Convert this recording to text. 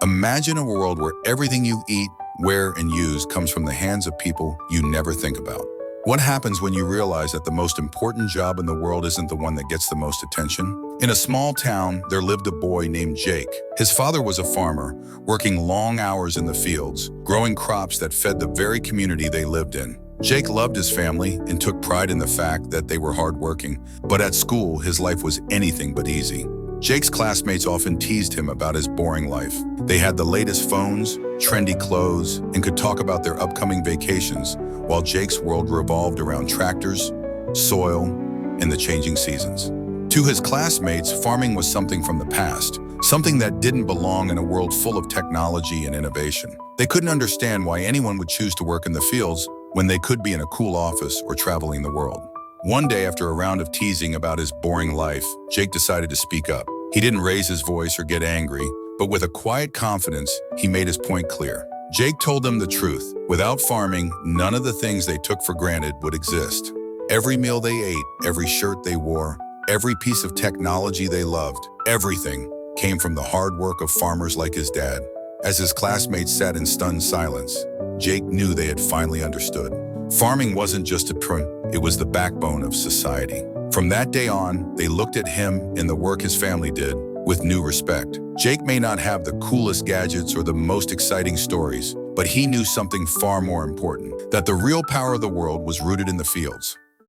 Imagine a world where everything you eat, wear, and use comes from the hands of people you never think about. What happens when you realize that the most important job in the world isn't the one that gets the most attention? In a small town, there lived a boy named Jake. His father was a farmer, working long hours in the fields, growing crops that fed the very community they lived in. Jake loved his family and took pride in the fact that they were hardworking, but at school, his life was anything but easy. Jake's classmates often teased him about his boring life. They had the latest phones, trendy clothes, and could talk about their upcoming vacations, while Jake's world revolved around tractors, soil, and the changing seasons. To his classmates, farming was something from the past, something that didn't belong in a world full of technology and innovation. They couldn't understand why anyone would choose to work in the fields when they could be in a cool office or traveling the world. One day, after a round of teasing about his boring life, Jake decided to speak up. He didn't raise his voice or get angry, but with a quiet confidence, he made his point clear. Jake told them the truth. Without farming, none of the things they took for granted would exist. Every meal they ate, every shirt they wore, every piece of technology they loved, everything came from the hard work of farmers like his dad. As his classmates sat in stunned silence, Jake knew they had finally understood. Farming wasn't just a print, it was the backbone of society. From that day on, they looked at him and the work his family did with new respect. Jake may not have the coolest gadgets or the most exciting stories, but he knew something far more important, that the real power of the world was rooted in the fields.